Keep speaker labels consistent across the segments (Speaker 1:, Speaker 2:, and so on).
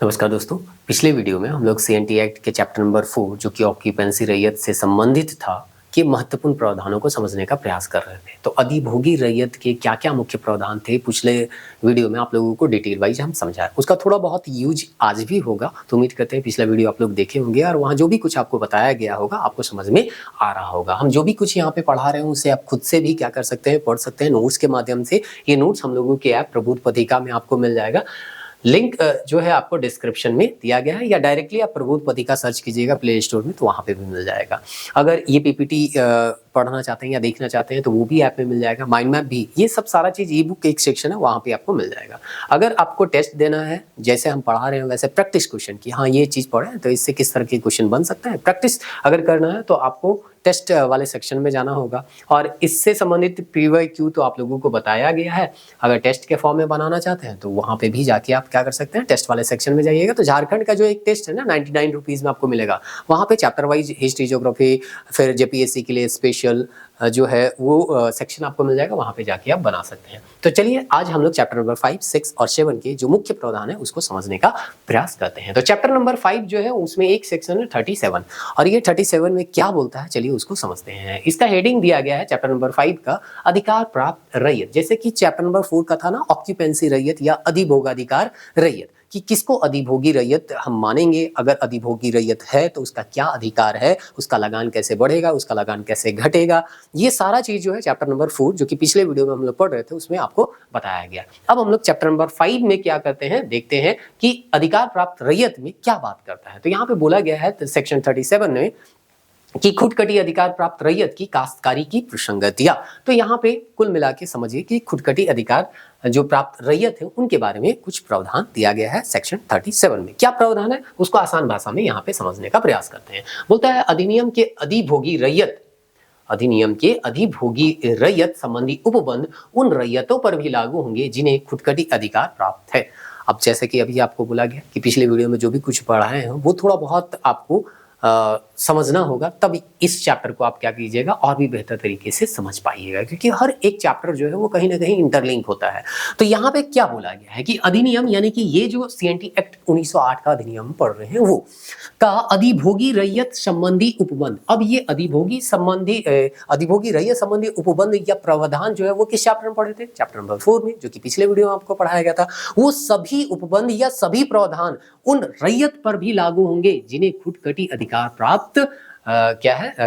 Speaker 1: नमस्कार दोस्तों। पिछले वीडियो में हम लोग सीएनटी एक्ट के चैप्टर नंबर 4 जो कि ऑक्यूपेंसी रैयत से संबंधित था कि महत्वपूर्ण प्रावधानों को समझने का प्रयास कर रहे थे। तो अधिभोगी रैयत के क्या-क्या मुख्य प्रावधान थे पिछले वीडियो में आप लोगों को डिटेल वाइज हम समझाए। उसका थोड़ा बहुत यूज आज भी होगा, तो उम्मीद करते हैं पिछला वीडियो आप लोग देखे होंगे और वहाँ जो भी कुछ आपको बताया गया होगा आपको समझ में आ रहा होगा। हम जो भी कुछ यहाँ पे पढ़ा रहे हैं उसे आप खुद से भी क्या कर सकते हैं, पढ़ सकते हैं नोट्स के माध्यम से। ये नोट्स हम लोगों के ऐप प्रबुद्ध पत्रिका में आपको मिल जाएगा। लिंक जो है आपको डिस्क्रिप्शन में दिया गया है या डायरेक्टली आप प्रबुद्ध पत्रिका सर्च कीजिएगा प्ले स्टोर में तो वहाँ पे भी मिल जाएगा। अगर ये पीपीटी पढ़ना चाहते हैं या देखना चाहते हैं तो वो भी ऐप में मिल जाएगा। माइंड मैप भी, ये सब सारा चीज़ ई बुक एक सेक्शन है वहाँ पे आपको मिल जाएगा। अगर आपको टेस्ट देना है जैसे हम पढ़ा रहे हैं वैसे प्रैक्टिस क्वेश्चन की, हाँ ये चीज़ पढ़े तो इससे किस तरह के क्वेश्चन बन सकते हैं, प्रैक्टिस अगर करना है तो आपको टेस्ट वाले सेक्शन में जाना होगा। और इससे संबंधित पीवाईक्यू तो आप लोगों को बताया गया है। अगर टेस्ट के फॉर्म में बनाना चाहते हैं तो वहाँ पे भी जाके आप क्या कर सकते हैं, टेस्ट वाले सेक्शन में जाइएगा। तो झारखंड का जो एक टेस्ट है ना 99 रुपीज़ में आपको मिलेगा। वहाँ पे चैप्टर वाइज हिस्ट्री, ज्योग्राफी, फिर जेपीएससी के लिए स्पेशल जो है वो सेक्शन आपको मिल जाएगा, वहाँ पे जाके आप बना सकते हैं। तो चलिए आज हम लोग चैप्टर नंबर 5, 6 और 7 के जो मुख्य प्रावधान है उसको समझने का प्रयास करते हैं। तो चैप्टर नंबर 5 जो है उसमें एक सेक्शन है 37 और ये 37 में क्या बोलता है चलिए उसको समझते हैं। इसका हेडिंग दिया गया है चैप्टर नंबर 5 का अधिकार प्राप्त रैयत। जैसे कि चैप्टर नंबर 4 का था ना ऑक्यूपेंसी रैयत या अधिभोगाधिकार रैयत, कि किसको अधिभोगी रैयत हम मानेंगे, अगर अधिभोगी रैयत है तो उसका क्या अधिकार है, उसका लगान कैसे बढ़ेगा, उसका लगान कैसे घटेगा, ये सारा चीज जो है चैप्टर नंबर 4 जो कि पिछले वीडियो में हम लोग पढ़ रहे थे उसमें आपको बताया गया। अब हम लोग चैप्टर नंबर 5 में क्या करते हैं, देखते हैं कि अधिकार प्राप्त रैयत में क्या बात करता है। तो यहाँ पे बोला गया है सेक्शन 37 में कि खुदकटी अधिकार प्राप्त रैयत की काश्तकारी की प्रसंगतियां। तो यहाँ पे कुल मिला के समझिए कि खुदकटी अधिकार जो प्राप्त रैयत है उनके बारे में कुछ प्रावधान दिया गया है सेक्शन 37 में। क्या प्रावधान है उसको आसान भाषा में यहाँ पे समझने का प्रयास करते हैं। बोलता है अधिनियम के अधिभोगी रैयत, अधिनियम के अधिभोगी रैयत संबंधी उपबंध उन रैयतों पर भी लागू होंगे जिन्हें खुदकटी अधिकार प्राप्त है। अब जैसे कि अभी आपको बोला गया कि पिछले वीडियो में जो भी कुछ पढ़ाए हैं वो थोड़ा बहुत आपको समझना होगा, तब इस चैप्टर को आप क्या कीजिएगा और भी बेहतर तरीके से समझ पाइएगा, क्योंकि हर एक चैप्टर जो है वो कहीं ना कहीं इंटरलिंक होता है। तो यहाँ पे क्या बोला गया है कि अधिनियम यानी कि ये जो सीएनटी एक्ट 1908 का अधिनियम पढ़ रहे हैं वो का अधिभोगी रैयत संबंधी उपबंध। अब ये अधिभोगी रैयत संबंधी उपबंध या प्रावधान जो है वो किस चैप्टर में पढ़े थे, चैप्टर नंबर 4 में, जो कि पिछले वीडियो में आपको पढ़ाया गया था। वो सभी उपबंध या सभी प्रावधान उन रैयत पर भी लागू होंगे जिन्हें खुदकटी अधिकार प्राप्त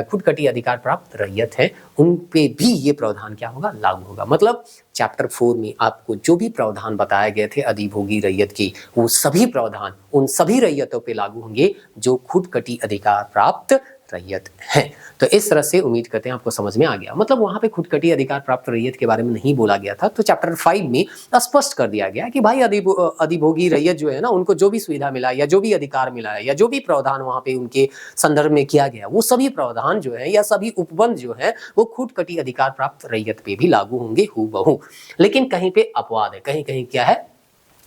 Speaker 1: खुदकटी अधिकार प्राप्त रैयत है, उन पे भी ये प्रावधान क्या होगा, लागू होगा। मतलब चैप्टर 4 में आपको जो भी प्रावधान बताए गए थे अधिभोगी रैयत की, वो सभी प्रावधान उन सभी रैयतों पे लागू होंगे जो खुदकटी अधिकार प्राप्त रैयत है। तो इस तरह से उम्मीद करते हैं आपको समझ में आ गया। मतलब वहां पे खुदकटी अधिकार प्राप्त रैयत के बारे में नहीं बोला गया था, तो चैप्टर 5 में स्पष्ट कर दिया गया कि भाई अधिभोगी रैयत जो है ना उनको जो भी सुविधा मिला या जो भी अधिकार मिला है या जो भी प्रावधान वहां पे उनके संदर्भ में किया गया, वो सभी प्रावधान जो है या सभी उपबंध जो है वो खुदकटी अधिकार प्राप्त रैयत पे भी लागू होंगे हूबहू। लेकिन कहीं पे अपवाद है, कहीं कहीं क्या है,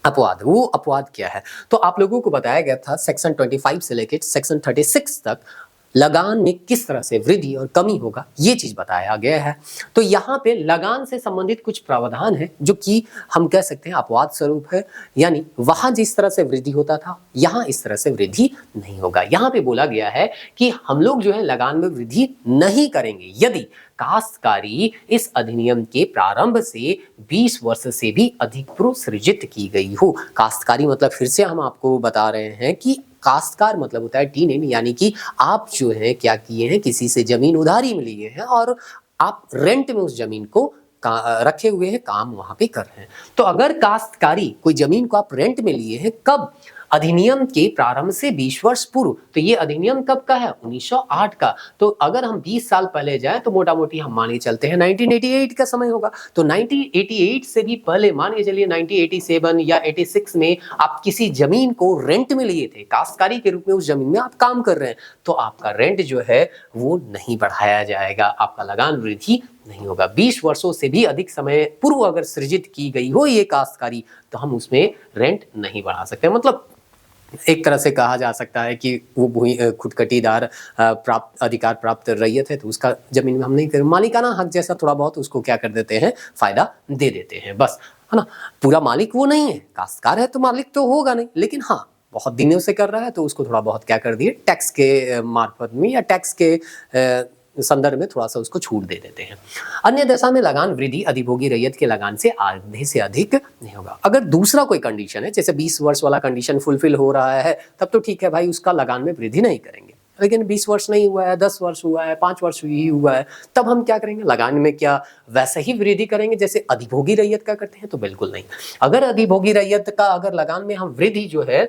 Speaker 1: अपवाद। वो अपवाद क्या है, तो आप लोगों को बताया गया था सेक्शन 25 से लेकर सेक्शन 36 तक लगान में किस तरह से वृद्धि और कमी होगा ये चीज बताया गया है। तो यहाँ पे लगान से संबंधित कुछ प्रावधान है जो कि हम कह सकते हैं अपवाद स्वरूप है, यानी वहां जिस तरह से वृद्धि होता था यहाँ इस तरह से वृद्धि नहीं होगा। यहाँ पे बोला गया है कि हम लोग जो है लगान में वृद्धि नहीं करेंगे यदि काश्तकारी इस अधिनियम के प्रारंभ से 20 वर्ष से भी अधिक पूर्व सृजित की गई हो। काश्तकारी मतलब फिर से हम आपको बता रहे हैं कि काश्तकार मतलब होता है टीनेन, यानी कि आप जो है क्या किए हैं, किसी से जमीन उधारी में लिए हैं और आप रेंट में उस जमीन को रखे हुए हैं, काम वहां पे कर रहे हैं। तो अगर काश्तकारी कोई जमीन को आप रेंट में लिए हैं, कब, अधिनियम के प्रारंभ से 20 वर्ष पूर्व। तो ये अधिनियम कब का है, 1908 का। तो अगर हम 20 साल पहले जाएं तो मोटा मोटी हम मान के चलते हैं 1988 का समय होगा। तो 1988 से भी पहले मान के चलिए 1987 या 86 में आप किसी जमीन को रेंट में लिए थे, काश्तकारी के रूप में उस जमीन में आप काम कर रहे हैं, तो आपका रेंट जो है वो नहीं बढ़ाया जाएगा, आपका लगान वृद्धि नहीं होगा। 20 वर्षों से भी अधिक समय पूर्व अगर सृजित की गई हो ये काश्तकारी तो हम उसमें रेंट नहीं बढ़ा सकते। मतलब एक तरह से कहा जा सकता है कि वो भूमि खुदकटीदार प्राप्त अधिकार प्राप्त रैयत है तो उसका जमीन में हम नहीं करें, मालिकाना हक जैसा थोड़ा बहुत उसको क्या कर देते हैं, फायदा दे देते हैं बस, है ना। पूरा मालिक वो नहीं है, काश्तकार है तो मालिक तो होगा नहीं, लेकिन हाँ बहुत दिनों से कर रहा है तो उसको थोड़ा बहुत क्या कर दिए, टैक्स के मार्फत में या टैक्स के संदर्भ में थोड़ा सा उसको छूट दे देते हैं। अन्य दशा में लगान वृद्धि अधिभोगी रैयत के लगान से आधे से अधिक नहीं होगा। अगर दूसरा कोई कंडीशन है, जैसे 20 वर्ष वाला कंडीशन फुलफिल हो रहा है, तब तो ठीक है भाई, उसका लगान में वृद्धि नहीं करेंगे। लेकिन 20 वर्ष नहीं हुआ है, 10 वर्ष हुआ है, 5 वर्ष ही हुआ है, तब हम क्या करेंगे, लगान में क्या वैसे ही वृद्धि करेंगे जैसे अधिभोगी रैयत का करते हैं? तो बिल्कुल नहीं। अगर अधिभोगी रैयत का अगर लगान में हम वृद्धि जो है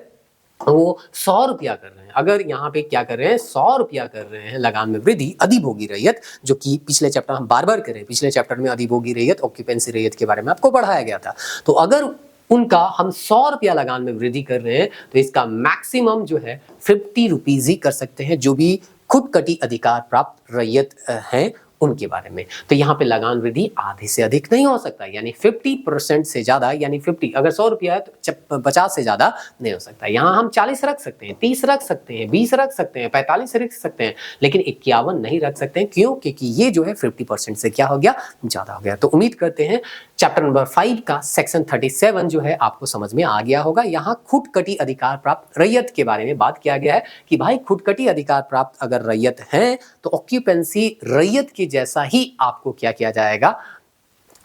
Speaker 1: वो 100 रुपया कर रहे हैं, अगर यहाँ पे क्या कर रहे हैं, 100 रुपया कर रहे हैं लगान में वृद्धि अधिभोगी रैयत, जो कि पिछले चैप्टर हम बार बार करें, पिछले चैप्टर में अधिभोगी रैयत, ऑक्यूपेंसी रैयत के बारे में आपको पढ़ाया गया था। तो अगर उनका हम 100 रुपया लगान में वृद्धि कर रहे हैं तो इसका मैक्सिमम जो है 50 रुपीज ही कर सकते हैं, जो भी खुद कटी अधिकार प्राप्त रैयत है उनके बारे में। तो यहाँ पे लगान वृद्धि आधे से अधिक नहीं हो सकता, यानी 50% से ज्यादा, यानी 50, अगर 100 रुपया है तो 50 से ज्यादा नहीं हो सकता। यहाँ हम 40 रख सकते हैं, 30 रख सकते हैं, 20 रख सकते हैं, 45 रख सकते हैं, लेकिन 51 नहीं रख सकते हैं। क्यों? क्योंकि ये जो है 50% से क्या हो गया, ज्यादा हो गया। तो उम्मीद करते हैं चैप्टर नंबर 5 का सेक्शन 37 जो है आपको समझ में आ गया होगा। यहाँ खुद कटी अधिकार प्राप्त रैयत के बारे में बात किया गया है कि भाई खुद कटी अधिकार प्राप्त अगर रैयत है तो ऑक्यूपेंसी रैयत के जैसा ही आपको क्या किया जाएगा,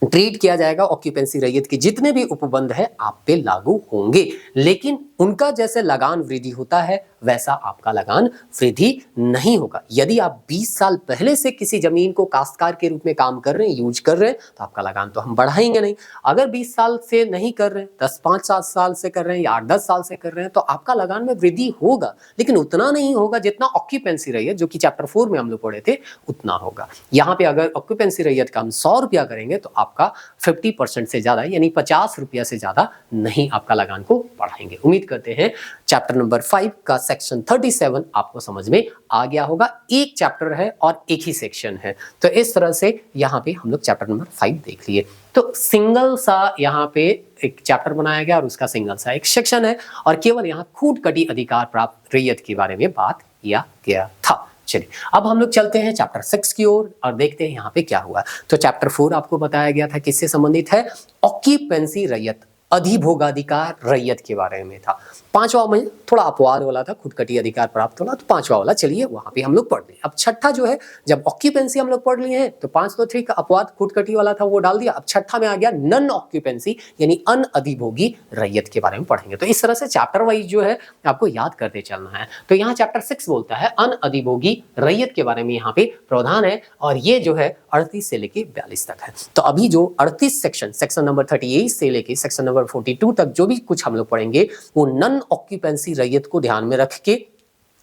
Speaker 1: ट्रीट किया जाएगा। ऑक्यूपेंसी रैयत के जितने भी उपबंध है आप पे लागू होंगे, लेकिन उनका जैसे लगान वृद्धि होता है वैसा आपका लगान वृद्धि नहीं होगा। यदि आप 20 साल पहले से किसी जमीन को काश्तकार के रूप में काम कर रहे हैं, यूज कर रहे हैं, तो आपका लगान तो हम बढ़ाएंगे नहीं। अगर 20 साल से नहीं कर रहे हैं, 10-5 साल से कर रहे हैं या 8-10 साल से कर रहे हैं, तो आपका लगान में वृद्धि होगा, लेकिन उतना नहीं होगा जितना ऑक्यूपेंसी रैयत, जो कि चैप्टर 4 में हम लोग पढ़े थे, उतना होगा। यहाँ पे अगर ऑक्यूपेंसी रैयत का हम 100 रुपया करेंगे तो आपका 50% से ज्यादा, यानी 50 रुपया से ज्यादा नहीं आपका लगान को बढ़ाएंगे। उम्मीद करते हैं चैप्टर नंबर 5 का सेक्शन 37 आपको समझ में आ गया होगा। एक चैप्टर है और एक ही सेक्शन है, तो इस तरह से यहाँ पे हम लोग चैप्टर नंबर 5 देख लिए। तो सिंगल सा यहाँ पे एक चैप्टर बनाया गया और उसका सिंगल सा एक सेक्शन है, और केवल यहाँ खूट कटी अधिकार प्राप्त रैयत के बारे में बात किया गया था। चलिए अब हम लोग चलते हैं चैप्टर 6 की ओर और देखते हैं यहाँ पे क्या हुआ। तो चैप्टर 4 आपको बताया गया था किससे संबंधित है, ऑक्यूपेंसी रैयत, अधिभोगाधिकार रैयत के बारे में था। 5वां में थोड़ा अपवाद वाला था, खुद कटी अधिकार प्राप्त वाला, तो 5वां वाला चलिए वहां पे हम लोग पढ़ लिए। अब छठा जो है, जब ऑक्यूपेंसी हम लोग पढ़ लिए हैं तो 5 तो 3 का अपवाद खुद कटी वाला था वो डाल दिया। अब छठा में आ गया नन ऑक्यूपेंसी यानी अनअधिभोगी रैयत के बारे में पढ़ेंगे। तो इस तरह से चैप्टर वाइज जो है आपको याद करते चलना है। तो यहाँ चैप्टर 6 बोलता है अनअधिभोगी रैयत के बारे में, यहाँ पे प्रावधान है, और ये जो है 38 से लेके 42 तक है। तो अभी जो 38 सेक्शन नंबर 38 से लेके सेक्शन नंबर 42 तक जो भी कुछ हम लोग पढ़ेंगे वो नन ऑक्यूपेंसी रैयत को ध्यान में रख के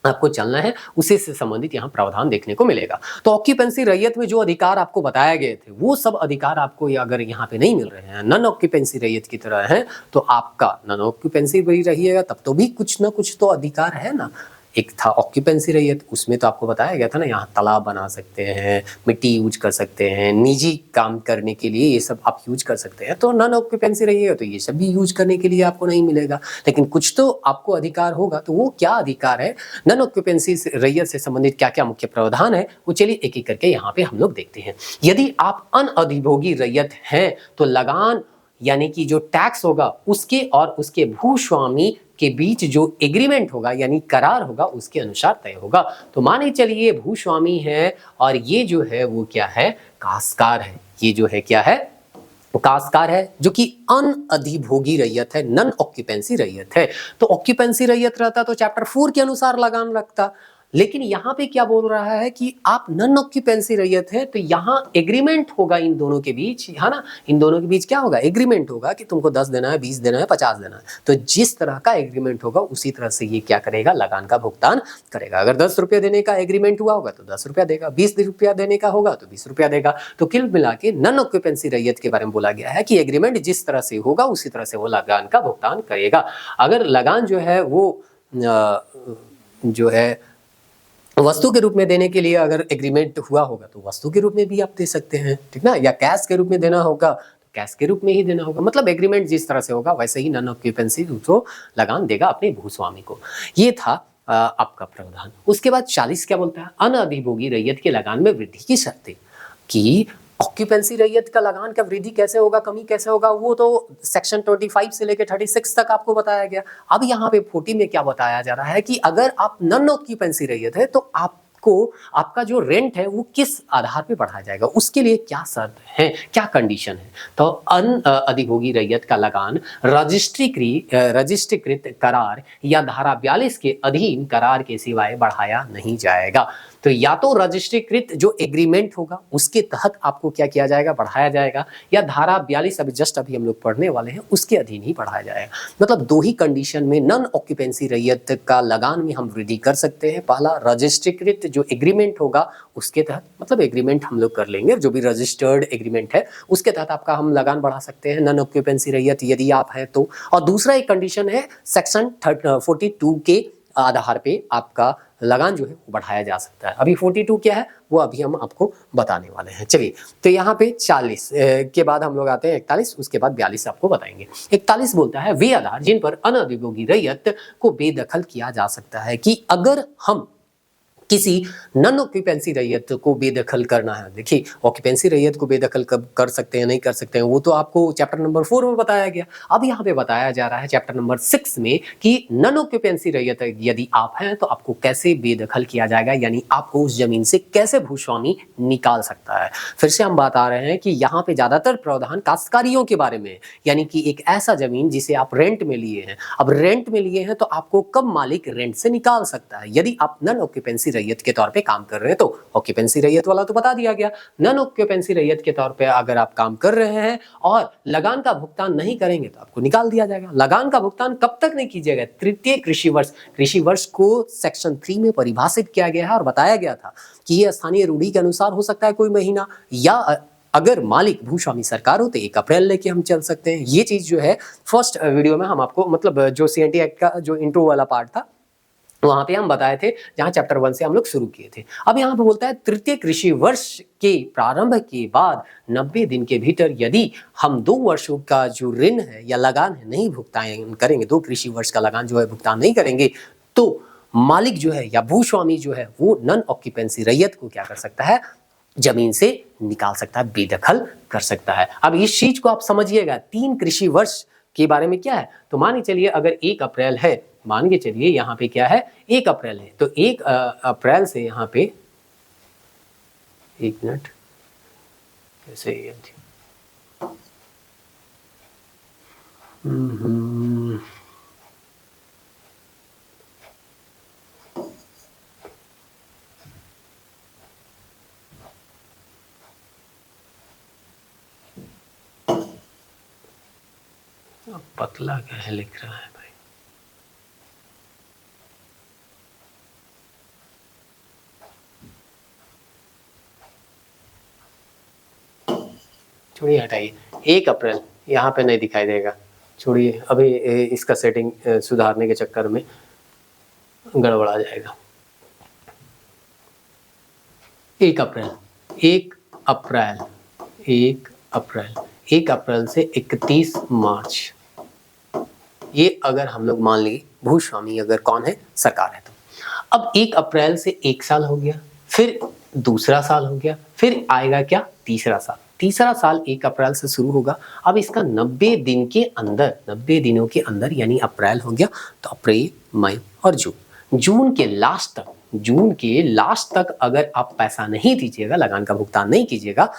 Speaker 1: आपको चलना है, उसी से संबंधित यहाँ प्रावधान देखने को मिलेगा। तो ऑक्यूपेंसी रैयत में जो अधिकार आपको बताए गए थे वो सब अधिकार आपको अगर यहाँ पे नहीं मिल रहे हैं, नन ऑक्यूपेंसी रैयत की तरह है, तो आपका नन ऑक्यूपेंसी भी रहिएगा तब तो भी कुछ ना कुछ तो अधिकार है ना। एक था ऑक्यूपेंसी रैयत, उसमें तो आपको बताया गया था ना, यहाँ तालाब बना सकते हैं, मिट्टी यूज कर सकते हैं, निजी काम करने के लिए ये सब आप यूज कर सकते हैं। तो नन ऑक्यूपेंसी रहिएगा तो ये सब भी यूज करने के लिए आपको नहीं मिलेगा, लेकिन कुछ तो आपको अधिकार होगा। तो वो क्या अधिकार है, नन ऑक्यूपेंसी रैयत से संबंधित क्या क्या मुख्य प्रावधान है, वो चलिए एक एक करके यहाँ पे हम लोग देखते हैं। यदि आप अनअधिभोगी रैयत हैं तो लगान यानी कि जो टैक्स होगा उसके और उसके भूस्वामी के बीच जो एग्रीमेंट होगा यानी करार होगा उसके अनुसार तय होगा। तो माने चलिए भूस्वामी है और ये जो है वो क्या है, काश्तकार है। ये जो है क्या है, काश्तकार है, जो कि अनअधिभोगी रैयत है, नन ऑक्यूपेंसी रैयत है। तो ऑक्यूपेंसी रैयत रहता तो चैप्टर 4 के अनुसार लगान लगता, लेकिन यहाँ पे क्या बोल रहा है कि आप नन ऑक्यूपेंसी रैयत है तो यहाँ एग्रीमेंट होगा इन दोनों के बीच, है ना। इन दोनों के बीच क्या होगा, एग्रीमेंट होगा कि तुमको 10 देना है, 20 देना है, 50 देना है। तो जिस तरह का एग्रीमेंट होगा उसी तरह से ये क्या करेगा, लगान का भुगतान करेगा। अगर 10 रुपया देने का एग्रीमेंट हुआ होगा तो 10 रुपया देगा, 20 रुपया देने का होगा तो 20 रुपया देगा। तो कुल मिला के नन ऑक्यूपेंसी रैयत के बारे में बोला गया है कि एग्रीमेंट जिस तरह से होगा उसी तरह से वो लगान का भुगतान करेगा। अगर लगान जो है वो जो है वस्तु के रूप में देने के लिए अगर एग्रीमेंट हुआ होगा तो वस्तु के रूप में भी आप दे सकते हैं, ठीक ना, या कैश के रूप में देना होगा तो कैश के रूप में ही देना होगा। मतलब एग्रीमेंट जिस तरह से होगा वैसे ही नन ऑक्यूपेंसी उसको लगान देगा अपने भूस्वामी को। ये था आपका प्रावधान। उसके बाद 40 क्या बोलता है, अनअधिभोगी रैयत के लगान में वृद्धि की शर्तें, कि ऑक्यूपेंसी रैयत का लगान का वृद्धि कैसे होगा, कमी कैसे होगा, वो तो सेक्शन 25 से लेकर 36 तक आपको बताया गया। अब यहाँ पे 40 में क्या बताया जा रहा है कि अगर आप नॉन ऑक्यूपेंसी रैयत है तो आपको आपका जो रेंट है वो किस आधार पे बढ़ाया जाएगा, उसके लिए क्या शर्त है, क्या कंडीशन है। तो अधिभोगी रैयत का लगान रजिस्ट्रीकृत करार या धारा 42 के अधीन करार के सिवाय बढ़ाया नहीं जाएगा। तो या तो रजिस्ट्रीकृत जो एग्रीमेंट होगा उसके तहत आपको क्या किया जाएगा, बढ़ाया जाएगा, या धारा 42 अभी हम लोग पढ़ने वाले हैं उसके अधीन ही बढ़ाया जाएगा। मतलब दो ही कंडीशन में नॉन ऑक्यूपेंसी रैयत का लगान में हम वृद्धि कर सकते हैं। पहला, रजिस्ट्रीकृत जो एग्रीमेंट होगा उसके तहत, मतलब एग्रीमेंट हम लोग कर लेंगे, जो भी रजिस्टर्ड एग्रीमेंट है उसके तहत आपका हम लगान बढ़ा सकते हैं नॉन ऑक्यूपेंसी रैयत यदि आप है तो। और दूसरा एक कंडीशन है सेक्शन 42 के आधार पे आपका लगान जो है वो बढ़ाया जा सकता है। अभी 42 क्या है वो अभी हम आपको बताने वाले हैं। चलिए, तो यहाँ पे 40 के बाद हम लोग आते हैं 41, उसके बाद 42 आपको बताएंगे। 41 बोलता है वे आधार जिन पर अनधिभोगी रैयत को बेदखल किया जा सकता है, कि अगर हम किसी नॉन ऑक्यूपेंसी रैयत को बेदखल करना है। देखिए, ऑक्यूपेंसी रैयत को बेदखल कब कर सकते हैं, नहीं कर सकते हैं, वो तो आपको चैप्टर नंबर 4 में बताया गया। अब यहाँ पे बताया जा रहा है चैप्टर नंबर 6 में कि नॉन ऑक्यूपेंसी रैयत यदि आप हैं तो आपको कैसे बेदखल किया जाएगा, यानी आपको उस जमीन से कैसे भूस्वामी निकाल सकता है। फिर से हम बात आ रहे हैं कि यहाँ पे ज्यादातर प्रावधान काश्तकारियों के बारे में, यानी कि एक ऐसा जमीन जिसे आप रेंट में लिए हैं। अब रेंट में लिए हैं तो आपको कब मालिक रेंट से निकाल सकता है। यदि आप नॉन ऑक्यूपेंसी रैयत के तौर पे काम कर रहे हैं तो ऑक्यूपेंसी रैयत वाला तो बता दिया गया। नॉन ऑक्यूपेंसी रैयत के तौर पे अगर आप काम कर रहे हैं और लगान का भुगतान नहीं करेंगे तो आपको निकाल दिया जाएगा। लगान का भुगतान कब तक नहीं कीजिएगा, तृतीय कृषि वर्ष को सेक्शन 3 में परिभाषित किया गया है और बताया गया था कि ये स्थानीय रूढ़ी के अनुसार हो सकता है कोई महीना, या अगर मालिक भूस्वामी सरकार हो तो 1 अप्रैल लेके हम चल सकते हैं। ये चीज जो है फर्स्ट वीडियो में हम आपको, मतलब जो CNT एक्ट का जो इंट्रो वाला पार्ट था वहां पे हम बताए थे, जहां चैप्टर 1 से हम लोग शुरू किए थे। अब यहाँ पे बोलता है तृतीय कृषि वर्ष के प्रारंभ के बाद 90 दिन के भीतर यदि हम 2 वर्षों का जो ऋण है या लगान है नहीं भुगतान करेंगे, 2 कृषि वर्ष का लगान जो है भुगतान नहीं करेंगे, तो मालिक जो है या भूस्वामी जो है वो नॉन ऑक्यूपेंसी रैयत को क्या कर सकता है, जमीन से निकाल सकता है, बेदखल कर सकता है। अब इस चीज को आप समझिएगा, 3 कृषि वर्ष के बारे में क्या है। तो मान के चलिए अगर 1 अप्रैल है, मान के चलिए यहाँ पे क्या है 1 अप्रैल है, तो 1 अप्रैल से यहाँ पे, एक मिनट कैसे पतला क्या है लिख रहा है भाई। छोड़िए, हटाइए, 1 अप्रैल यहाँ पे नहीं दिखाई देगा, छोड़िए, अभी इसका सेटिंग सुधारने के चक्कर में गड़बड़ा जाएगा। 1 अप्रैल 1 अप्रैल 1 अप्रैल 1 अप्रैल से 31 मार्च, ये अगर हम लोग मान लिए भूस्वामी अगर कौन है, सरकार है तो। अब 1 अप्रैल से 1 साल हो गया, फिर दूसरा साल हो गया, फिर आएगा क्या, तीसरा साल। तीसरा साल 1 अप्रैल से शुरू होगा। अब इसका 90 दिन के अंदर, 90 दिनों के अंदर, यानी अप्रैल हो गया तो अप्रैल, मई और जून के लास्ट तक अगर आप पैसा नहीं दीजिएगा, लगान का भुगतान नहीं कीजिएगा,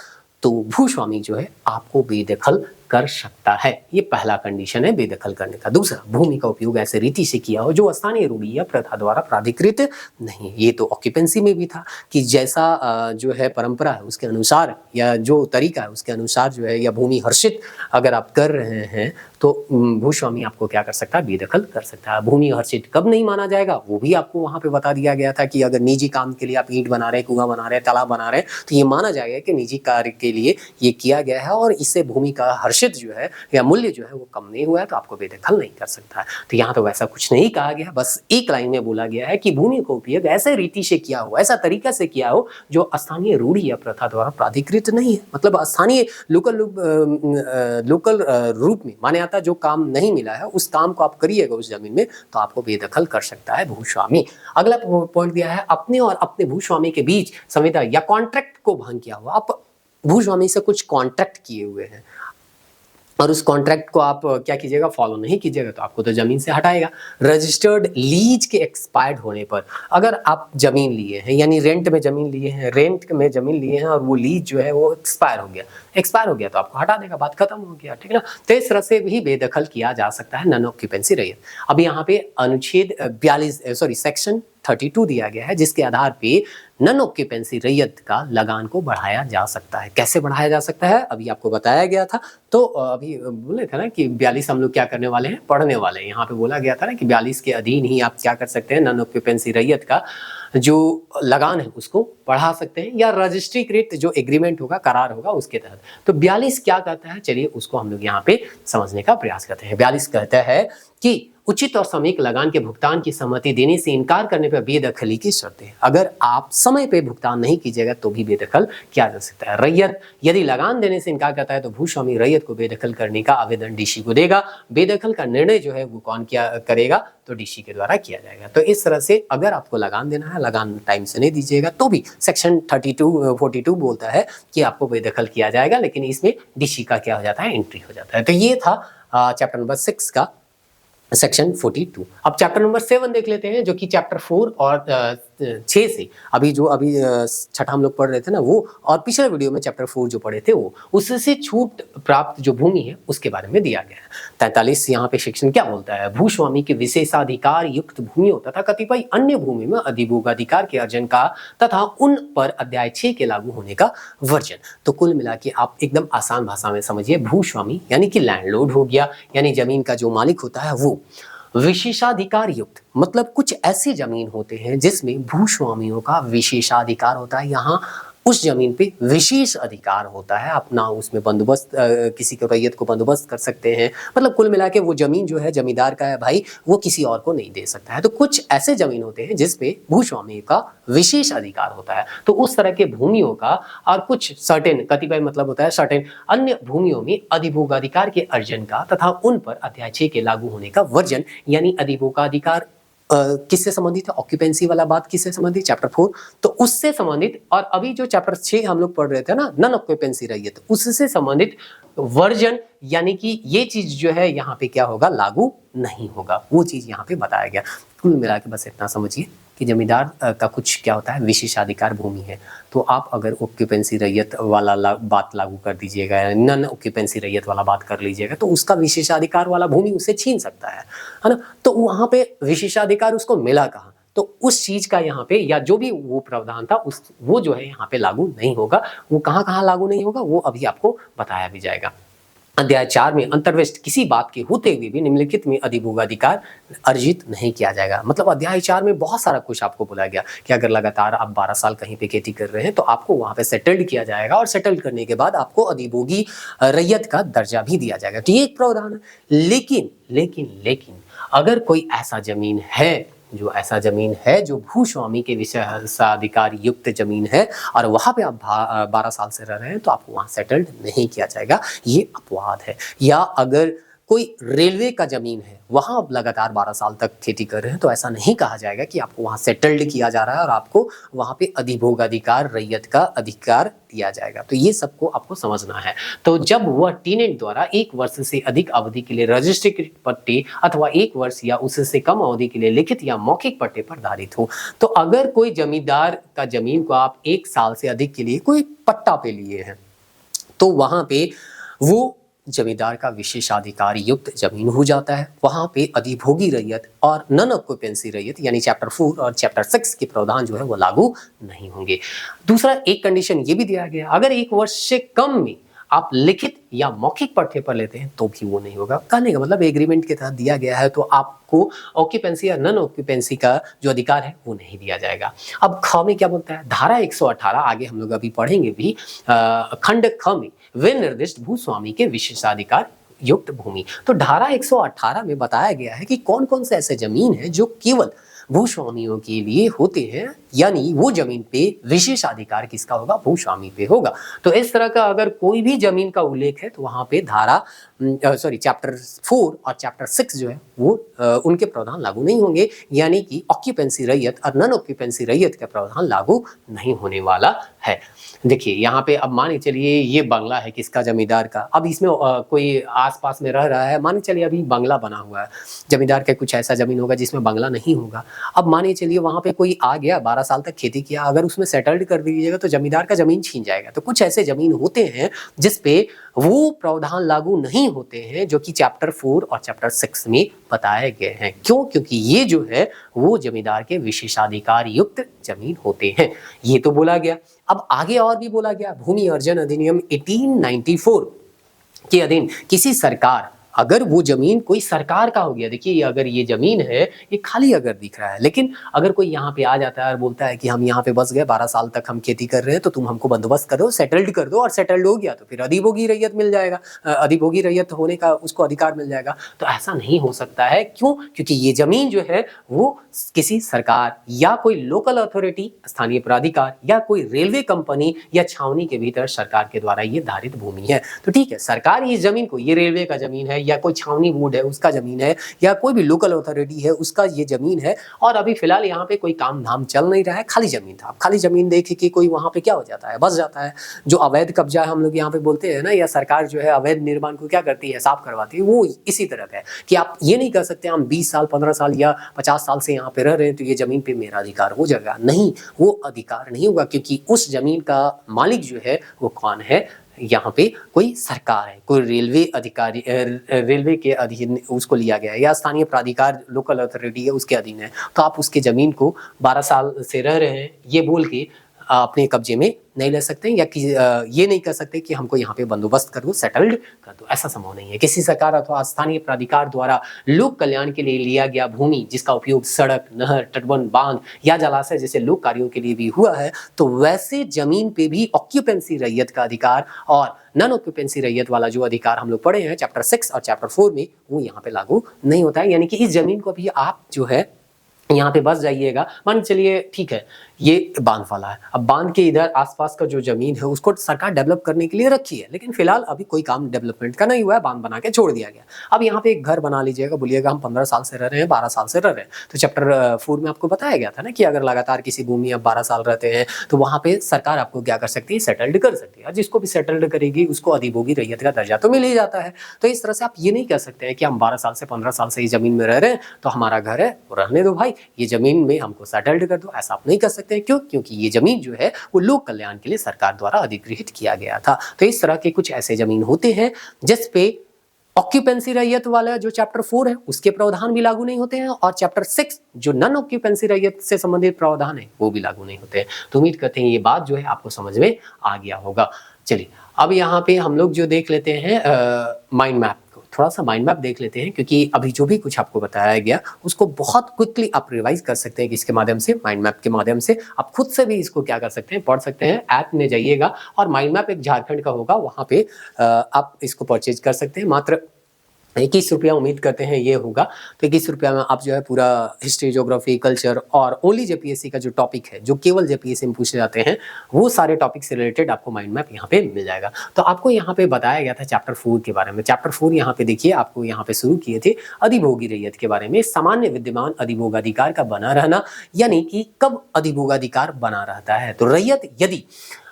Speaker 1: तो भूस्वामी जो है आपको बेदखल कर सकता है। ये पहला कंडीशन है बेदखल करने का। दूसरा, भूमि का उपयोग ऐसे रीति से किया हो जो स्थानीय रूढ़ी या प्रथा द्वारा प्राधिकृत नहीं। ये तो ऑक्यूपेंसी में भी था कि जैसा जो है परंपरा है उसके अनुसार या जो तरीका है उसके अनुसार जो है, या भूमि हर्षित अगर आप कर रहे हैं तो भूस्वामी आपको क्या कर सकता है, बेदखल कर सकता है। भूमि हर्षित कब नहीं माना जाएगा वो भी आपको वहां पे बता दिया गया था कि अगर निजी काम के लिए आप ईंट बना रहे हैं, कुआं बना रहे हैं, तालाब बना रहे हैं, तो ये माना जाएगा कि निजी कार्य के लिए ये किया गया है और इससे भूमि का हर्षित जो है या मूल्य जो है वो कम नहीं हुआ है, तो आपको बेदखल नहीं कर सकता है। तो यहाँ तो वैसा कुछ नहीं कहा गया, बस एक लाइन में बोला गया है कि भूमि का उपयोग ऐसे रीति से किया हो, ऐसा तरीका से किया हो जो स्थानीय रूढ़ी या प्रथा द्वारा प्राधिकृत नहीं है। मतलब स्थानीय लोकल रूप में माने आता जो काम नहीं मिला है उस काम को आप करिएगा उस जमीन में, तो आपको बेदखल कर सकता है भूस्वामी। अगला पॉइंट दिया है, अपने और अपने भूस्वामी के बीच संविदा या कॉन्ट्रैक्ट को भंग किया हुआ। आप भूस्वामी से कुछ कॉन्ट्रैक्ट किए हुए हैं और उस कॉन्ट्रैक्ट को आप क्या कीजिएगा, फॉलो नहीं कीजिएगा तो आपको तो ज़मीन से हटाएगा। रजिस्टर्ड लीज के एक्सपायर्ड होने पर, अगर आप ज़मीन लिए हैं यानी रेंट में ज़मीन लिए हैं, रेंट में ज़मीन लिए हैं और वो लीज जो है वो एक्सपायर हो गया तो आपको हटा देगा, बात खत्म हो गया, ठीक है ना। तो इस तरह से भी बेदखल किया जा सकता है नॉन ऑक्यूपेंसी रैयत। अब यहाँ पे अनुच्छेद 42 सेक्शन 32 दिया गया है, जिसके आधार पे नॉन ऑक्यूपेंसी रैयत का लगान को बढ़ाया जा सकता है। कैसे बढ़ाया जा सकता है अभी आपको बताया गया था। तो अभी बोले थे ना कि 42 हम लोग क्या करने वाले हैं, पढ़ने वाले हैं। यहाँ पे बोला गया था ना कि 42 के अधीन ही आप क्या कर सकते हैं, नॉन ऑक्यूपेंसी रैयत का जो लगान है उसको बढ़ा सकते हैं, या रजिस्ट्रीकृत जो एग्रीमेंट होगा, करार होगा, उसके तहत। तो 42 क्या कहता है, चलिए उसको हम लोग यहाँ पे समझने का प्रयास करते हैं। 42 कहता है कि उचित और सामयिक लगान के भुगतान की सहमति देने से इनकार करने पर बेदखली की शर्तें। अगर आप समय पे भुगतान नहीं कीजिएगा तो भी बेदखल किया जा सकता है। रैयत यदि लगान देने से इनकार करता है तो भूस्वामी रैयत को बेदखल करने का आवेदन डीसी को देगा। बेदखल का निर्णय जो है वो कौन क्या करेगा, तो डीसी के द्वारा किया जाएगा। तो इस तरह से अगर आपको लगान देना है, लगान टाइम से नहीं दीजिएगा तो भी सेक्शन 42 बोलता है कि आपको बेदखल किया जाएगा, लेकिन इसमें डीसी का क्या हो जाता है, एंट्री हो जाता है। तो ये था चैप्टर नंबर 6 का सेक्शन 42। अब चैप्टर नंबर 7 देख लेते हैं, जो कि चैप्टर 4 और 6 से अभी छठा हम लोग पढ़ रहे थे ना वो, और पिछले वीडियो में चैप्टर 4 जो पढ़े थे वो, उससे छूट प्राप्त जो भूमि है उसके बारे में दिया गया है। 43 यहाँ पे सेक्शन क्या बोलता है, भूस्वामी के विशेषाधिकार युक्त भूमियों तथा कतिपय अन्य भूमि में अधिभोगाधिकार के अर्जन का तथा उन पर अध्याय 6 के लागू होने का वर्जन। तो कुल मिला के आप एकदम आसान भाषा में समझिए, भूस्वामी यानी कि लैंडलॉर्ड हो गया, यानी जमीन का जो मालिक होता है वो। विशेषाधिकार युक्त मतलब कुछ ऐसी जमीन होते हैं जिसमें भूस्वामियों का विशेषाधिकार होता है। यहाँ उस जमीन पे विशेष अधिकार होता है, अपना उसमें बंदोबस्त किसी को रैयत को बंदोबस्त कर सकते हैं। मतलब कुल मिला के वो जमीन जो है जमींदार का है भाई, वो किसी और को नहीं दे सकता है। तो कुछ ऐसे जमीन होते हैं जिसपे भूस्वामी का विशेष अधिकार होता है। तो उस तरह के भूमियों का और कुछ सर्टेन कतिपय मतलब होता है सर्टेन अन्य भूमियों में अधिभोगाधिकार के अर्जन का तथा उन पर अध्याय 6 के लागू होने का वर्जन, यानी अधिभोगाधिकार किससे संबंधित है, ऑक्यूपेंसी वाला बात किससे संबंधित, चैप्टर 4, तो उससे संबंधित। और अभी जो चैप्टर 6 हम लोग पढ़ रहे थे ना, नॉन ऑक्यूपेंसी रैयत, उससे संबंधित वर्जन, यानी कि ये चीज जो है यहाँ पे क्या होगा, लागू नहीं होगा, वो चीज यहाँ पे बताया गया। कुल मिला के बस इतना समझिए कि जमींदार का कुछ क्या होता है, विशेषाधिकार भूमि है। तो आप अगर ऑक्यूपेंसी रैयत वाला बात लागू कर दीजिएगा, नॉन ऑक्यूपेंसी रैयत वाला बात कर लीजिएगा, तो उसका विशेषाधिकार वाला भूमि उसे छीन सकता है ना। तो वहां पे विशेषाधिकार उसको मिला कहाँ, तो उस चीज का यहाँ पे या जो भी वो प्रावधान था वो जो है यहाँ पे लागू नहीं होगा। वो कहाँ कहाँ लागू नहीं होगा वो अभी आपको बताया भी जाएगा। अध्याय 4 में अंतर्विष्ट किसी बात के होते हुए भी निम्नलिखित में अधिभोगाधिकार अर्जित नहीं किया जाएगा। मतलब अध्याय 4 में बहुत सारा कुछ आपको बोला गया कि अगर लगातार आप 12 साल कहीं पे खेती कर रहे हैं तो आपको वहां पे सेटल्ड किया जाएगा, और सेटल्ड करने के बाद आपको अधिभोगी रैयत का दर्जा भी दिया जाएगा। तो ये एक प्रावधान है। लेकिन अगर कोई ऐसा जमीन है जो भूस्वामी के विशेषाधिकार युक्त जमीन है और वहां पे आप 12 साल से रह रहे हैं, तो आपको वहां सेटल्ड नहीं किया जाएगा, ये अपवाद है। या अगर कोई रेलवे का जमीन है, वहां आप लगातार 12 साल तक खेती कर रहे हैं, तो ऐसा नहीं कहा जाएगा कि आपको वहां सेटल्ड किया जा रहा है और आपको वहां पे अधिभोगाधिकार रैयत का अधिकार दिया जाएगा। तो ये सबको आपको समझना है। तो जब वह टेनेंट द्वारा 1 वर्ष से अधिक अवधि के लिए रजिस्ट्रीकृत पट्टे अथवा 1 वर्ष या उससे कम अवधि के लिए लिखित या मौखिक पट्टे पर धारित हो, तो अगर कोई जमींदार का जमीन को आप 1 साल से अधिक के लिए कोई पट्टा पे लिए हैं, तो वहां पे वो जमींदार का विशेषाधिकार युक्त जमीन हो जाता है। वहां पे अधिभोगी रैयत और नॉन ऑक्यूपेंसी रैयत यानी चैप्टर 4 और चैप्टर 6 के प्रावधान जो है वो लागू नहीं होंगे। दूसरा एक कंडीशन ये भी दिया गया, अगर 1 वर्ष से कम में आप लिखित या मौखिक पट्टे पर लेते हैं तो भी वो नहीं होगा। कहने का मतलब एग्रीमेंट के तहत दिया गया है तो आपको ऑक्यूपेंसी या नॉन ऑक्यूपेंसी का जो अधिकार है वो नहीं दिया जाएगा। अब ख में क्या बोलता है, धारा 118 आगे हम लोग अभी पढ़ेंगे भी, खंड ख में वे निर्दिष्ट भूस्वामी के विशेषाधिकार युक्त भूमि। तो धारा 118 में बताया गया है कि कौन कौन से ऐसे जमीन है जो केवल भूस्वामियों के लिए होते हैं, यानी वो जमीन पे विशेषाधिकार किसका होगा, भूस्वामी पे होगा। तो इस तरह का अगर कोई भी जमीन का उल्लेख है तो वहां पे चैप्टर 4 और चैप्टर 6 जो है वो उनके प्रावधान लागू नहीं होंगे, यानी कि ऑक्यूपेंसी रैयत और नॉन ऑक्यूपेंसी रैयत का प्रावधान लागू नहीं होने वाला है। देखिए यहाँ पे अब मान के चलिए ये बंगला है किसका, जमींदार का। अब इसमें कोई आसपास में रह रहा है, मान के चलिए अभी बंगला बना हुआ है, जमींदार का कुछ ऐसा जमीन होगा जिसमें बंगला नहीं होगा। अब मान के चलिए वहां पे कोई आ गया, 12 साल तक खेती किया, अगर उसमें सेटल्ड कर दीजिएगा तो जमींदार का जमीन छीन जाएगा। तो कुछ ऐसे जमीन होते हैं जिसपे वो प्रावधान लागू नहीं होते हैं जो कि चैप्टर 4 और चैप्टर 6 में बताए गए हैं। क्यों? क्योंकि ये जो है वो जमींदार के विशेषाधिकार युक्त जमीन होते हैं। ये तो बोला गया। अब आगे और भी बोला गया, भूमि अर्जन अधिनियम 1894 के अधीन किसी सरकार, अगर वो जमीन कोई सरकार का हो गया, देखिए अगर ये जमीन है ये खाली अगर दिख रहा है, लेकिन अगर कोई यहाँ पे आ जाता है और बोलता है कि हम यहाँ पे बस गए, 12 साल तक हम खेती कर रहे हैं, तो तुम हमको बंदोबस्त करो, सेटल्ड कर दो, और सेटल्ड हो गया तो फिर अधिभोगी रैयत मिल जाएगा, अधिभोगी रैयत होने का उसको अधिकार मिल जाएगा। तो ऐसा नहीं हो सकता है। क्यों? क्योंकि ये जमीन जो है वो किसी सरकार या कोई लोकल अथॉरिटी, स्थानीय प्राधिकार या कोई रेलवे कंपनी या छावनी के भीतर सरकार के द्वारा ये धारित भूमि है। तो ठीक है, सरकार इस जमीन को, ये रेलवे का जमीन है या कोई छावनी बोर्ड है उसका जमीन है या कोई भी लोकल अथॉरिटी है उसका ये जमीन है, और अभी फिलहाल यहाँ पे कोई काम धाम चल नहीं रहा है, खाली जमीन था। खाली जमीन देख के कोई वहां पे क्या हो जाता है, बस जाता है। जो अवैध कब्जा हम लोग यहाँ पे बोलते हैं ना, या सरकार जो है अवैध निर्माण को क्या करती है, साफ करवाती है, वो इसी तरह का है कि आप ये नहीं कर सकते हम 20 साल 15 साल या 50 साल से यहाँ पे रह रहे हैं तो ये जमीन पे मेरा अधिकार हो जाएगा। नहीं, वो अधिकार नहीं होगा, क्योंकि उस जमीन का मालिक जो है वो कौन है, यहाँ पे कोई सरकार है, कोई रेलवे अधिकारी, रेलवे के अधीन उसको लिया गया है, या स्थानीय प्राधिकार लोकल अथॉरिटी है उसके अधीन है। तो आप उसके जमीन को 12 साल से रह रहे हैं ये बोल के अपने कब्जे में नहीं ले सकते, या ये नहीं कर सकते कि हमको यहाँ पे बंदोबस्त कर दो, सेटल्ड कर दो। ऐसा संभव नहीं है। किसी सरकार अथवा स्थानीय प्राधिकार द्वारा लोक कल्याण के लिए लिया गया भूमि जिसका उपयोग सड़क, नहर, तटबंध, बांध या जलाशय जैसे लोक कार्यों के लिए भी हुआ है, तो वैसे जमीन पे भी ऑक्यूपेंसी रैयत का अधिकार और नॉन ऑक्यूपेंसी रैयत वाला जो अधिकार हम लोग पढ़े हैं चैप्टर 6 और चैप्टर 4 में, वो यहाँ पे लागू नहीं होता है। यानी कि इस जमीन को भी आप जो है यहाँ पे बस जाइएगा, मान चलिए ठीक है ये बांध वाला है, अब बांध के इधर आसपास का जो जमीन है उसको सरकार डेवलप करने के लिए रखी है, लेकिन फिलहाल अभी कोई काम डेवलपमेंट का नहीं हुआ है, बांध बना के छोड़ दिया गया। अब यहाँ पे एक घर बना लीजिएगा, बोलिएगा हम 15 साल से रह रहे हैं, 12 साल से रह रहे हैं। तो चैप्टर 4 में आपको बताया गया था ना कि अगर लगातार किसी भूमि आप 12 साल रहते हैं तो वहां पे सरकार आपको क्या कर सकती है, सेटल्ड कर सकती है। जिसको भी सेटल्ड करेगी उसको अधिभोगी रैयत का दर्जा तो मिल ही जाता है। तो इस तरह से आप ये नहीं कह सकते हैं कि हम 12 साल से 15 साल से इस जमीन में रह रहे हैं तो हमारा घर है, रहने दो भाई, ये जमीन में हमको सेटल्ड कर दो। ऐसा आप नहीं कर सकते। क्यों? क्योंकि ये जमीन जो है वो लोक कल्याण के लिए सरकार द्वारा अधिगृहित किया गया था। तो इस तरह के कुछ ऐसे जमीन होते हैं जिस पे ऑक्यूपेंसी रैयत वाला जो चैप्टर 4 है उसके प्रावधान भी लागू नहीं होते हैं, और चैप्टर 6 जो नॉन ऑक्यूपेंसी रैयत से संबंधित प्रावधान है वो भी लागू नहीं होते हैं। तो उम्मीद करते हैं ये बात जो है आपको समझ में आ गया होगा। चलिए अब यहाँ पे हम लोग जो देख लेते हैं माइंड मैप, थोड़ा सा माइंड मैप देख लेते हैं, क्योंकि अभी जो भी कुछ आपको बताया गया उसको बहुत क्विकली आप रिवाइज कर सकते हैं इसके माध्यम से, माइंड मैप के माध्यम से। आप खुद से भी इसको क्या कर सकते हैं, पढ़ सकते हैं। ऐप में जाइएगा और माइंड मैप एक झारखंड का होगा, वहां पे आप इसको परचेज कर सकते हैं। मात्र 21 रुपया उम्मीद करते हैं ये होगा। तो 21 रुपया में आप जो है पूरा हिस्ट्री, ज्योग्राफी, कल्चर और ओनली जेपीएससी का जो टॉपिक है, जो केवल जेपीएससी में पूछे जाते हैं, वो सारे टॉपिक से रिलेटेड आपको माइंड मैप यहाँ पे मिल जाएगा। तो आपको यहाँ पे बताया गया था चैप्टर 4 के बारे में। चैप्टर 4 यहाँ पे देखिए, आपको यहाँ पे शुरू किए थे अधिभोगी रैयत के बारे में। सामान्य विद्यमान अधिभोगाधिकार का बना रहना, यानी कि कब अधिभोगाधिकार बना रहता है। तो रैयत यदि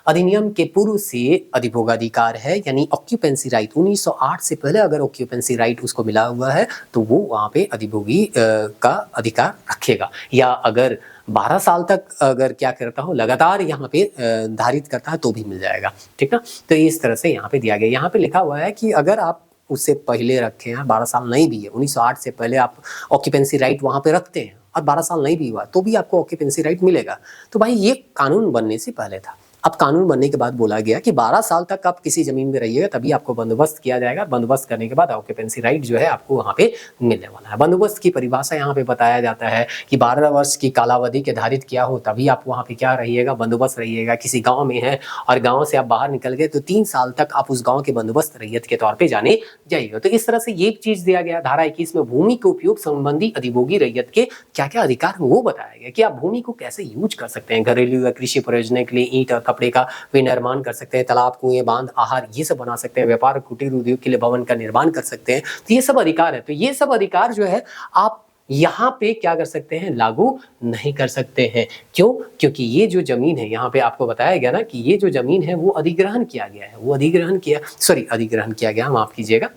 Speaker 1: अधिनियम के पूर्व से अधिभोगाधिकार है, यानी ऑक्यूपेंसी राइट 1908 से पहले अगर ऑक्यूपेंसी राइट उसको मिला हुआ है तो वो वहाँ पे अधिभोगी का अधिकार रखेगा। या अगर 12 साल तक अगर क्या करता हो, लगातार यहाँ पे धारित करता है तो भी मिल जाएगा। ठीक ना। तो इस तरह से यहाँ पे दिया गया। यहाँ पे लिखा हुआ है कि अगर आप उससे पहले रखे हैं, 12 साल नहीं भी है, 1908 से पहले आप ऑक्यूपेंसी राइट वहाँ पे रखते हैं और 12 साल नहीं भी हुआ तो भी आपको ऑक्यूपेंसी राइट मिलेगा। तो भाई ये कानून बनने से पहले था। अब कानून बनने के बाद बोला गया कि 12 साल तक आप किसी जमीन में रहिएगा तभी आपको बंदोबस्त किया जाएगा। बंदोबस्त करने के बाद ऑक्यूपेंसी राइट जो है आपको वहाँ पे मिलने वाला है। बंदोबस्त की परिभाषा यहाँ पे बताया जाता है कि 12 वर्ष की कालावधि के धारित किया हो तभी आप वहाँ पे क्या रहिएगा, बंदोबस्त रहिएगा। किसी गाँव में है और गाँव से आप बाहर निकल गए तो 3 साल तक आप उस गाँव के बंदोबस्त रैयत के तौर पर जाने जाइएगा। तो इस तरह से ये चीज दिया गया। धारा 21 में भूमि के उपयोग संबंधी अधिभोगी रैयत के क्या क्या अधिकार वो बताया गया कि आप भूमि को कैसे यूज कर सकते हैं। घरेलू या कृषि प्रयोजन के लिए ईंट और कपड़े का निर्माण कर सकते हैं, तालाब, कुएं, बांध, आहार ये सब बना सकते हैं, व्यापार, कुटीर उद्योग के लिए भवन का निर्माण कर सकते हैं। तो ये सब अधिकार है। तो ये सब अधिकार जो है आप यहाँ पे क्या कर सकते हैं, लागू नहीं कर सकते हैं। क्यों? क्योंकि ये जो जमीन है, यहाँ पे आपको बताया गया ना कि ये जो जमीन है वो अधिग्रहण किया गया है, वो अधिग्रहण किया गया, माफ कीजिएगा,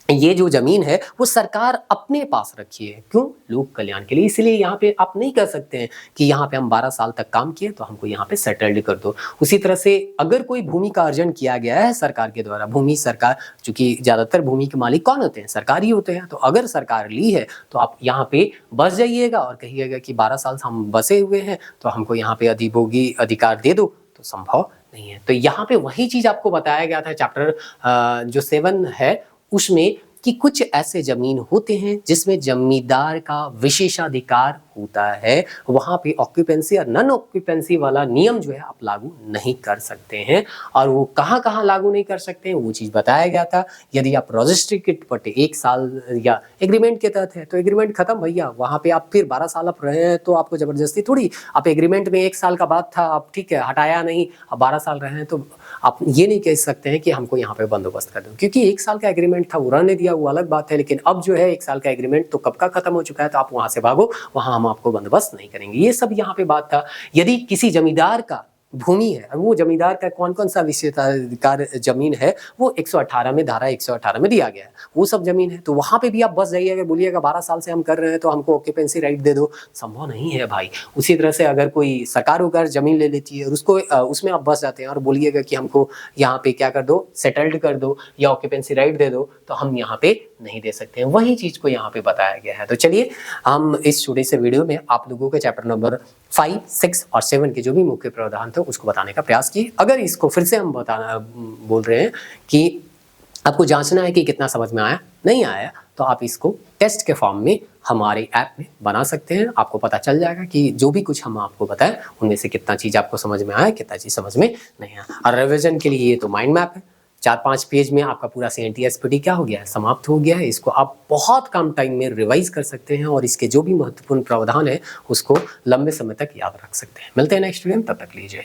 Speaker 1: ये जो जमीन है वो सरकार अपने पास रखी है। क्यों? लोक कल्याण के लिए। इसलिए यहाँ पे आप नहीं कर सकते हैं कि यहाँ पे हम 12 साल तक काम किए तो हमको यहाँ पे सेटल्ड कर दो। उसी तरह से अगर कोई भूमि का अर्जन किया गया है सरकार के द्वारा, भूमि सरकार, चूंकि ज्यादातर भूमि के मालिक कौन होते हैं, सरकार ही होते हैं, तो अगर सरकार ली है तो आप यहाँ पे बस जाइएगा और कहिएगा कि 12 साल से हम बसे हुए हैं तो हमको यहाँ पे अधिभोगी अधिकार दे दो, तो संभव नहीं है। तो यहाँ पे वही चीज आपको बताया गया था चैप्टर जो 7 है उसमें कि कुछ ऐसे जमीन होते हैं जिसमें जमींदार का विशेषाधिकार होता है। वहां पे ऑक्यूपेंसी और नॉन ऑक्यूपेंसी वाला नियम जो है आप लागू नहीं कर सकते हैं। और वो कहाँ कहाँ लागू नहीं कर सकते हैं वो चीज बताया गया था। यदि आप रजिस्ट्री किट पर 1 साल या एग्रीमेंट के तहत है तो एग्रीमेंट खत्म भैया, वहां पे आप फिर 12 साल आप रहे हैं तो आपको जबरदस्ती थोड़ी, आप एग्रीमेंट में 1 साल का बात था, आप ठीक है हटाया नहीं, अब 12 साल रहे हैं तो आप ये नहीं कह सकते हैं कि हमको यहाँ पे बंदोबस्त कर दो, क्योंकि 1 साल का एग्रीमेंट था वो रहने दिया, वो अलग बात है। लेकिन अब जो है 1 साल का एग्रीमेंट तो कब का खत्म हो चुका है, तो आप वहां से भागो, वहां हम आपको बंदोबस्त नहीं करेंगे। ये सब यहाँ पे बात था। यदि किसी जमींदार का भूमि है, वो जमींदार का कौन कौन सा विशेषाधिकार जमीन है वो 118 में, धारा 118 में दिया गया है, वो सब जमीन है। तो वहां पे भी आप बस जाइएगा, बोलिएगा 12 साल से हम कर रहे हैं तो हमको ऑक्यूपेंसी राइट दे दो, संभव नहीं है भाई। उसी तरह से अगर कोई सरकार होकर जमीन ले लेती है और उसको उसमें आप बस जाते हैं और बोलिएगा कि हमको यहाँ पे क्या कर दो, सेटल्ड कर दो या ऑक्यूपेंसी राइट दे दो, तो हम यहाँ पे नहीं दे सकते हैं। वही चीज को यहाँ पे बताया गया है। तो चलिए हम इस छोटे से वीडियो में आप लोगों के चैप्टर नंबर 5, 6 और 7 के जो भी मुख्य प्रावधान थे उसको बताने का प्रयास किए। अगर इसको फिर से हम बताना बोल रहे हैं कि आपको जांचना है कि कितना समझ में आया, नहीं आया, तो आप इसको टेस्ट के फॉर्म में हमारे ऐप में बना सकते हैं। आपको पता चल जाएगा कि जो भी कुछ हम आपको बताएं उनमें से कितना चीज आपको समझ में आया, कितना चीज समझ में नहीं आया। और रिविजन के लिए ये तो माइंड मैप है, 4-5 पेज में आपका पूरा CNT SPD क्या हो गया है, समाप्त हो गया है। इसको आप बहुत कम टाइम में रिवाइज कर सकते हैं और इसके जो भी महत्वपूर्ण प्रावधान है उसको लंबे समय तक याद रख सकते हैं। मिलते हैं नेक्स्ट वीडियो में, तब तक लीजिए।